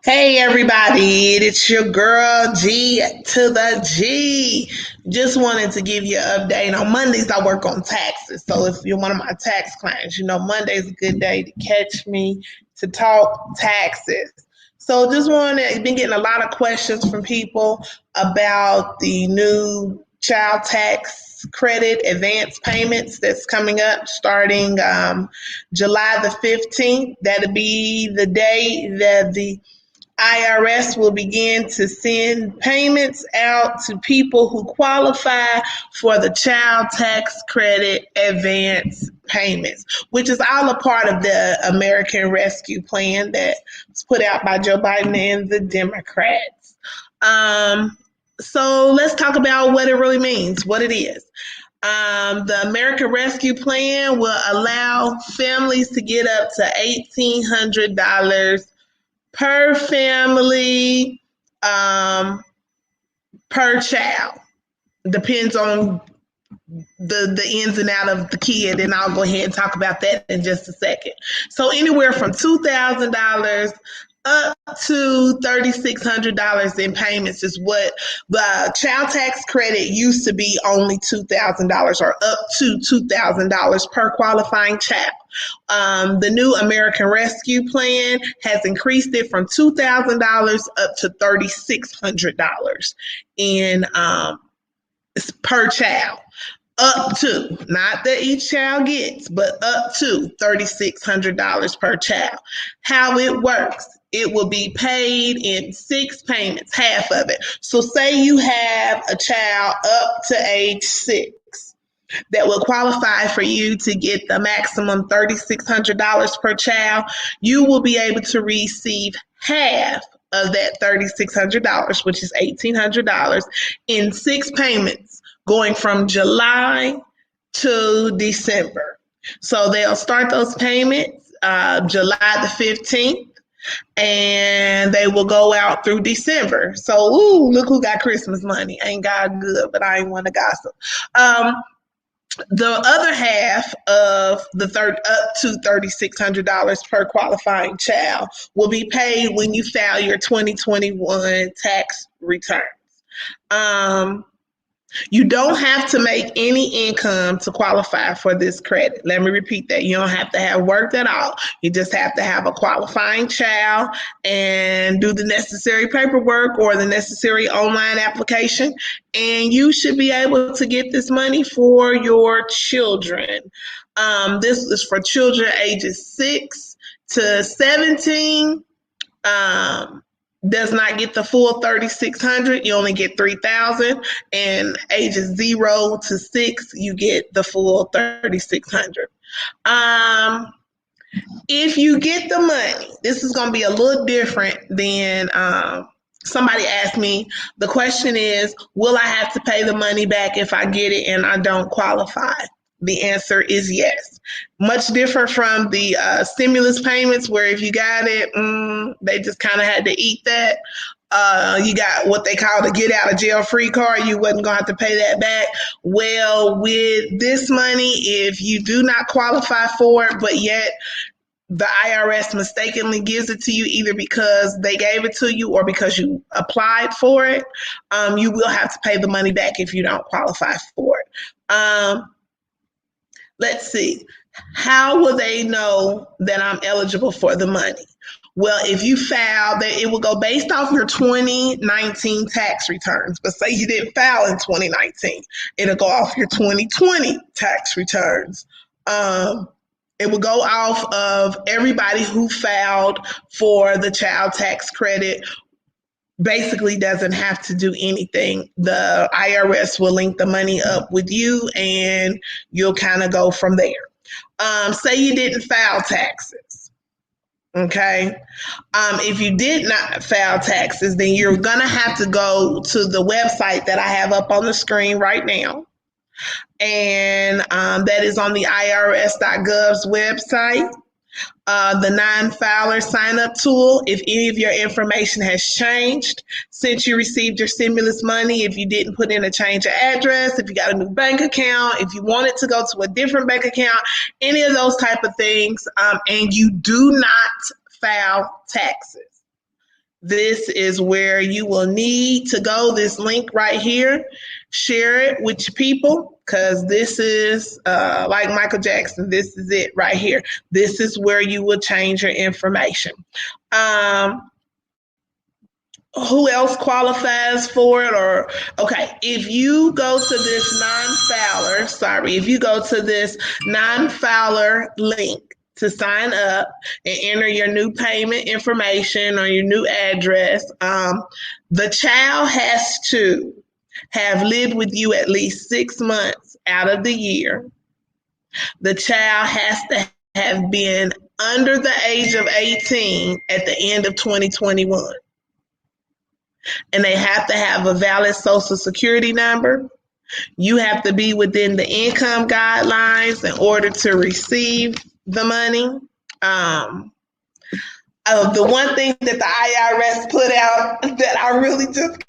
Hey everybody, it's your girl G to the G. Just wanted to give you an update. On Mondays, I work on taxes. So if you're one of my tax clients, you know Monday's a good day to catch me to talk taxes. So just wanted, been getting a lot of questions from people about the new child tax credit advance payments that's coming up starting July the 15th. That'll be the day that the IRS will begin to send payments out to people who qualify for the child tax credit advance payments, which is all a part of the American Rescue Plan that was put out by Joe Biden and the Democrats. So let's talk about what it really means, what it is. The American Rescue Plan will allow families to get up to $1,800 per family, per child. Depends on the ins and out of the kid, and I'll go ahead and talk about that in just a second. So anywhere from $2,000 up to $3,600 in payments is what the child tax credit used to be, only $2,000 or up to $2,000 per qualifying child. The new American Rescue Plan has increased it from $2,000 up to $3,600 in per child. Up to, not that each child gets, but up to $3,600 per child. How it works, it will be paid in 6 payments, half of it. So say you have a child up to age 6 that will qualify for you to get the maximum $3,600 per child. You will be able to receive half of that $3,600, which is $1,800, in 6 payments going from July to December. So they'll start those payments July the 15th, and they will go out through December. So, look who got Christmas money. Ain't God good, but I ain't want to gossip. The other half of the up to $3,600 per qualifying child will be paid when you file your 2021 tax returns. You don't have to make any income to qualify for this credit. Let me repeat that. You don't have to have worked at all. You just have to have a qualifying child and do the necessary paperwork or the necessary online application, and you should be able to get this money for your children. This is for children ages 6 to 17. Does not get the full 3,600. You only get 3,000, and ages 0 to 6, you get the full 3,600. If you get the money, this is going to be a little different than somebody asked me. The question is, will I have to pay the money back if I get it and I don't qualify? The answer is yes. Much different from the stimulus payments, where if you got it, they just kind of had to eat that. You got what they call the get out of jail free card. You wasn't going to have to pay that back. Well, with this money, if you do not qualify for it, but yet the IRS mistakenly gives it to you, either because they gave it to you or because you applied for it, you will have to pay the money back if you don't qualify for it. Let's see. How will they know that I'm eligible for the money? Well, if you file, it will go based off your 2019 tax returns. But say you didn't file in 2019, it'll go off your 2020 tax returns. It will go off of everybody who filed for the child tax credit. Basically doesn't have to do anything. The IRS will link the money up with you, and you'll kind of go from there. Say you didn't file taxes. Okay. If you did not file taxes, then you're going to have to go to the website that I have up on the screen right now. And that is on the irs.gov's website. The non-filer sign-up tool. If any of your information has changed since you received your stimulus money, if you didn't put in a change of address, if you got a new bank account, if you wanted to go to a different bank account, any of those type of things, and you do not file taxes, This is where you will need to go. This link right here, share it with your people, because this is like Michael Jackson. This is it right here. This is where you will change your information. Um, who else qualifies for it? Or okay, if you go to this if you go to this non-filer link to sign up and enter your new payment information or your new address, the child has to have lived with you at least 6 months out of the year. The child has to have been under the age of 18 at the end of 2021. And they have to have a valid social security number. You have to be within the income guidelines in order to receive the money. The one thing that the IRS put out that I really just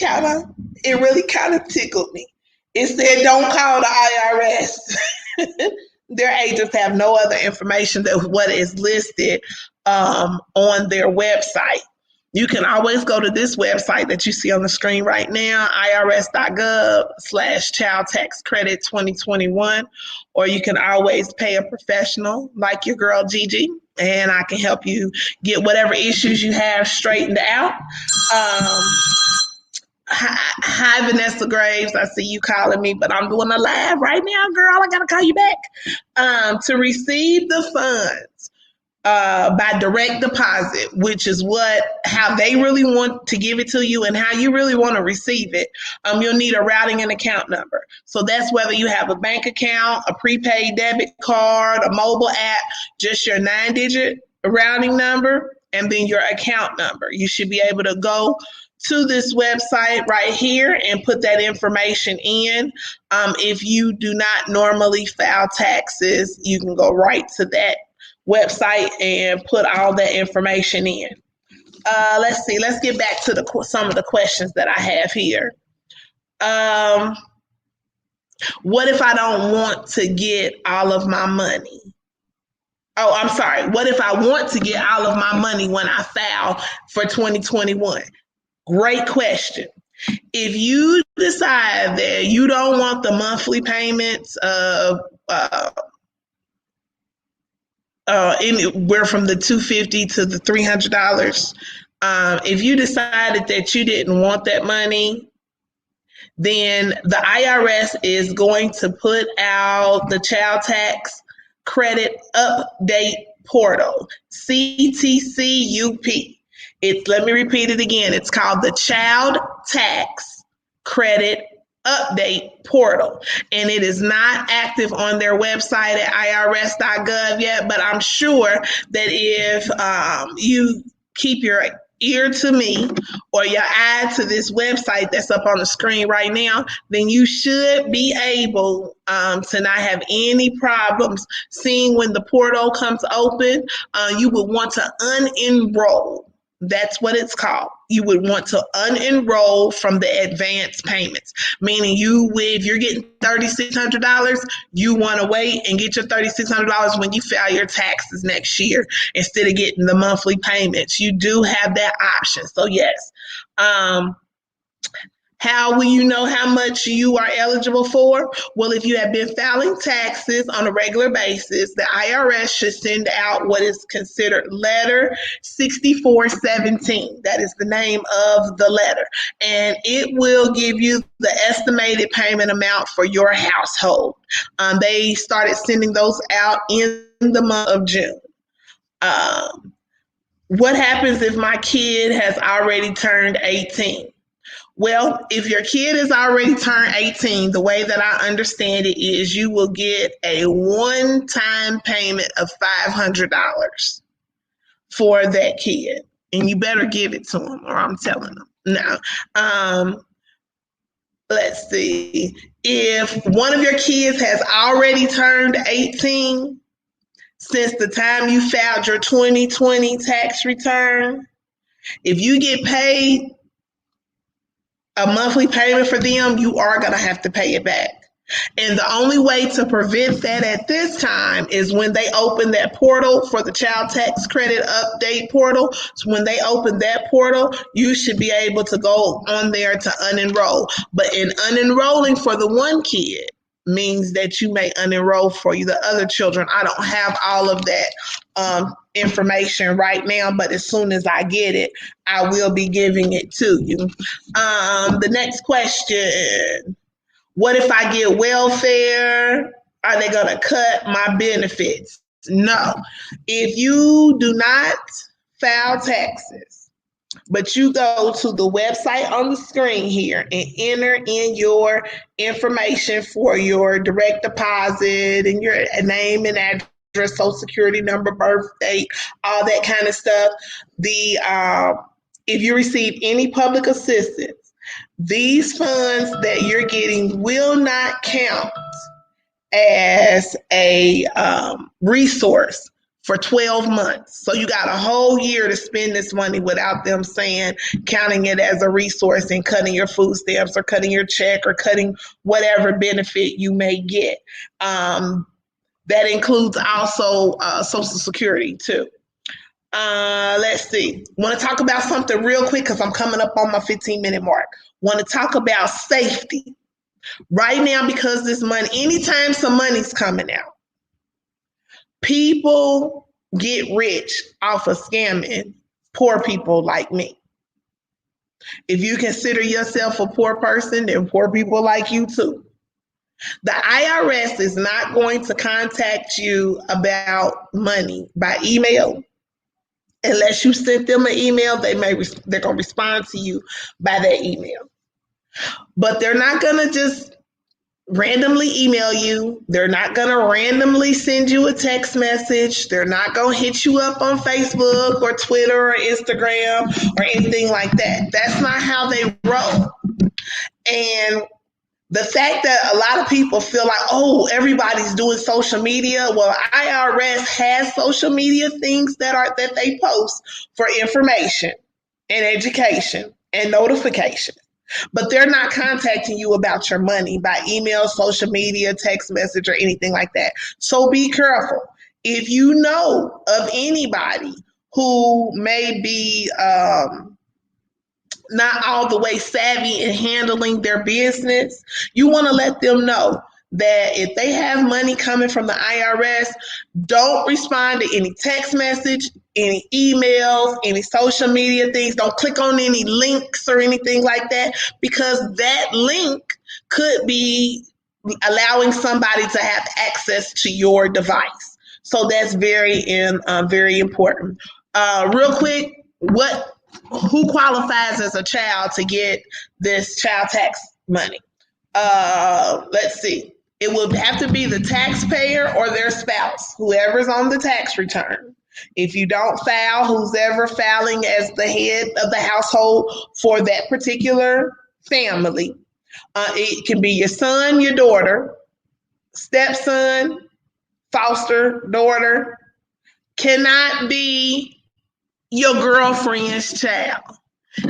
it really kind of tickled me. It said, don't call the IRS. Their agents have no other information than what is listed on their website. You can always go to this website that you see on the screen right now, irs.gov/child tax credit 2021, or you can always pay a professional like your girl Gigi, and I can help you get whatever issues you have straightened out. Hi, Vanessa Graves. I see you calling me, but I'm doing a live right now, girl. I got to call you back. To receive the funds by direct deposit, which is how they really want to give it to you and how you really want to receive it, you'll need a routing and account number. So that's whether you have a bank account, a prepaid debit card, a mobile app, just your 9-digit routing number, and then your account number. You should be able to go to this website right here and put that information in. If you do not normally file taxes, you can go right to that website and put all that information in. Let's see. Let's get back to some of the questions that I have here. What if I don't want to get all of my money? Oh, I'm sorry. What if I want to get all of my money when I file for 2021? Great question. If you decide that you don't want the monthly payments of anywhere from the $250 to the $300, if you decided that you didn't want that money, then the IRS is going to put out the Child Tax Credit Update Portal, CTCUP. Let me repeat it again. It's called the Child Tax Credit Update Portal, and it is not active on their website at irs.gov yet, but I'm sure that if you keep your ear to me or your eye to this website that's up on the screen right now, then you should be able to not have any problems seeing when the portal comes open. You would want to unenroll. That's what it's called. You would want to unenroll from the advance payments, meaning if you're getting $3,600, you want to wait and get your $3,600 when you file your taxes next year instead of getting the monthly payments. You do have that option. So yes. How will you know how much you are eligible for? Well, if you have been filing taxes on a regular basis, the IRS should send out what is considered letter 6417. That is the name of the letter. And it will give you the estimated payment amount for your household. They started sending those out in the month of June. What happens if my kid has already turned 18? Well, if your kid has already turned 18, the way that I understand it is you will get a one-time payment of $500 for that kid. And you better give it to them or I'm telling them. Now, let's see. If one of your kids has already turned 18 since the time you filed your 2020 tax return, if you get paid a monthly payment for them, you are going to have to pay it back. And the only way to prevent that at this time is when they open that portal for the child tax credit update portal. So when they open that portal, you should be able to go on there to unenroll. But in unenrolling for the one kid means that you may unenroll for you the other children. I don't have all of that information right now, but as soon as I get it, I will be giving it to you. The next question. What if I get welfare? Are they going to cut my benefits? No. If you do not file taxes, but you go to the website on the screen here and enter in your information for your direct deposit and your name and address, social security number, birth date, all that kind of stuff. If you receive any public assistance, these funds that you're getting will not count as a resource for 12 months. So you got a whole year to spend this money without them saying, counting it as a resource and cutting your food stamps or cutting your check or cutting whatever benefit you may get. That includes also Social Security too. Let's see. Want to talk about something real quick because I'm coming up on my 15-minute mark. Want to talk about safety. Right now, because this money, anytime some money's coming out, people get rich off of scamming poor people like me. If you consider yourself a poor person, then poor people like you too. The IRS is not going to contact you about money by email. Unless you sent them an email, they're going to respond to you by that email. But they're not going to just randomly email you. They're not going to randomly send you a text message. They're not going to hit you up on Facebook or Twitter or Instagram or anything like that. That's not how they roll. And the fact that a lot of people feel like, oh, everybody's doing social media. Well, IRS has social media things that they post for information and education and notification. But they're not contacting you about your money by email, social media, text message, or anything like that. So be careful. If you know of anybody who may be not all the way savvy in handling their business, you want to let them know that if they have money coming from the IRS, don't respond to any text message, any emails, any social media things. Don't click on any links or anything like that, because that link could be allowing somebody to have access to your device. So that's very important. Real quick, who qualifies as a child to get this child tax money? Let's see. It would have to be the taxpayer or their spouse, whoever's on the tax return. If you don't file, who's ever filing as the head of the household for that particular family. It can be your son, your daughter, stepson, foster daughter. Cannot be your girlfriend's child.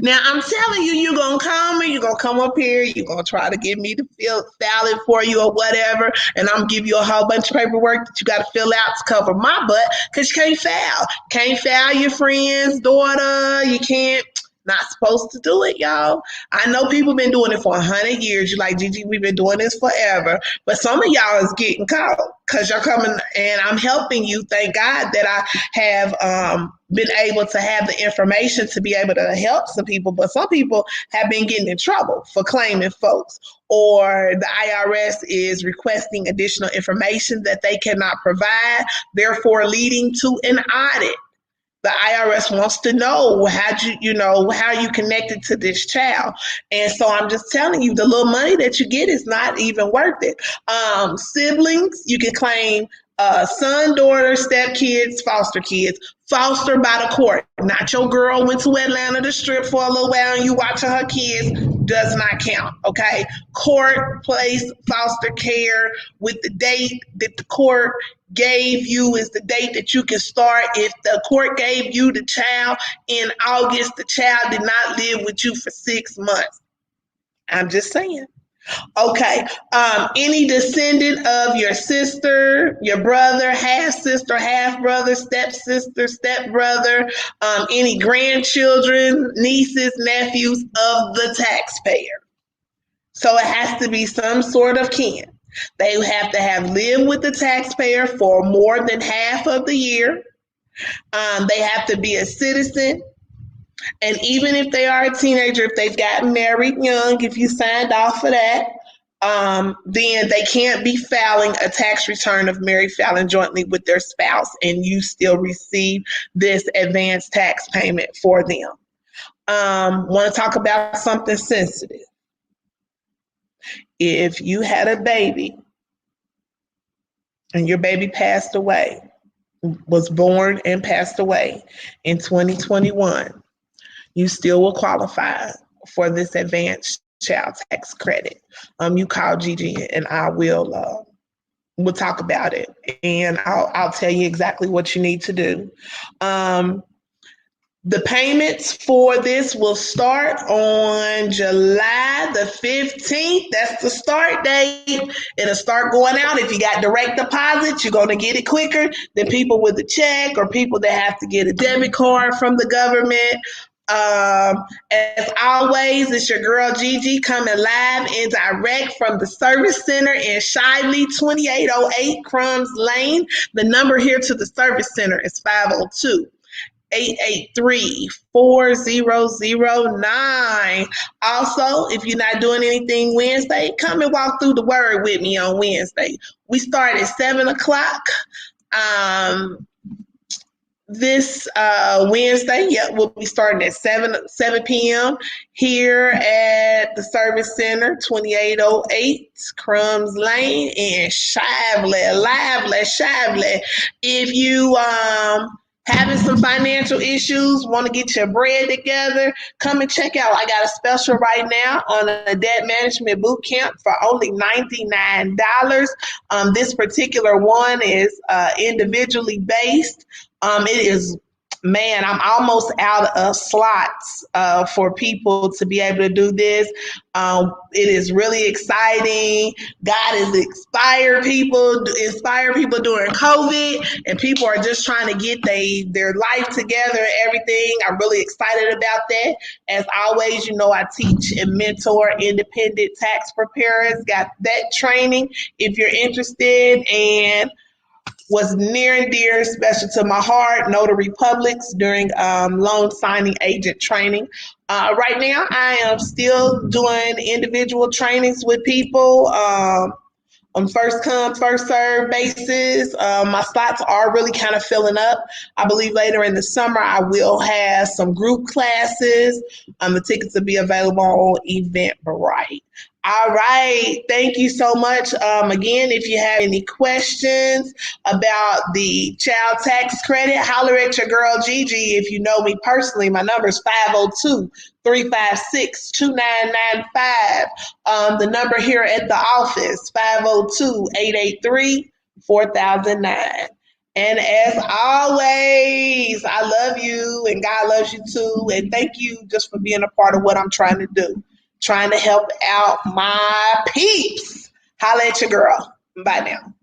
Now, I'm telling you, you're going to come and you're going to come up here, you're going to try to get me to file it for you or whatever, and I'm going to give you a whole bunch of paperwork that you got to fill out to cover my butt because you can't file. Can't file your friend's daughter. You can't. Not supposed to do it, y'all. I know people been doing it for 100 years. You're like, Gigi, we've been doing this forever. But some of y'all is getting caught because you're coming and I'm helping you. Thank God that I have been able to have the information to be able to help some people. But some people have been getting in trouble for claiming folks, or the IRS is requesting additional information that they cannot provide, therefore leading to an audit. The IRS wants to know how you connected to this child. And so I'm just telling you, the little money that you get is not even worth it. Siblings, you can claim son, daughter, stepkids, foster kids. Foster by the court. Not your girl went to Atlanta to strip for a little while and you watching her kids. Does not count, okay? Court, place, foster care with the date that the court gave you is the date that you can start. If the court gave you the child in August, the child did not live with you for 6 months. I'm just saying. Okay. Any descendant of your sister, your brother, half sister, half brother, stepsister, stepbrother, any grandchildren, nieces, nephews of the taxpayer. So it has to be some sort of kin. They have to have lived with the taxpayer for more than half of the year. They have to be a citizen. And even if they are a teenager, if they've gotten married young, if you signed off for that, then they can't be filing a tax return of married filing jointly with their spouse, and you still receive this advanced tax payment for them. Want to talk about something sensitive? If you had a baby and your baby passed away, was born and passed away in 2021, you still will qualify for this advanced child tax credit. You call Gigi and I will we'll talk about it, and I'll tell you exactly what you need to do. The payments for this will start on July the 15th. That's the start date. It'll start going out. If you got direct deposits, you're going to get it quicker than people with a check or people that have to get a debit card from the government. As always, it's your girl Gigi coming live and direct from the service center in Shively, 2808 Crumbs Lane. The number here to the service center is 502 883-4009. Also, if you're not doing anything Wednesday, come and walk through the word with me on Wednesday. We start at 7 o'clock. This Wednesday, we'll be starting at 7 p.m. here at the Service Center, 2808 Crumbs Lane in Shively. If you having some financial issues, want to get your bread together, come and check out. I got a special right now on a debt management boot camp for only $99. This particular one is individually based. It is, man, I'm almost out of slots for people to be able to do this. It is really exciting. God has inspired people during COVID, and people are just trying to get their life together and everything. I'm really excited about that. As always, I teach and mentor independent tax preparers. Got that training if you're interested. And was near and dear, special to my heart, notary publics during loan signing agent training. Right now, I am still doing individual trainings with people on first come, first serve basis. My slots are really kind of filling up. I believe later in the summer, I will have some group classes. The tickets will be available on Eventbrite. All right. Thank you so much. Again, if you have any questions about the child tax credit, holler at your girl Gigi. If you know me personally, my number is 502-356-2995. The number here at the office, 502-883-4009. And as always, I love you and God loves you too. And thank you just for being a part of what I'm trying to do. Trying to help out my peeps. Holla at your girl. Bye now.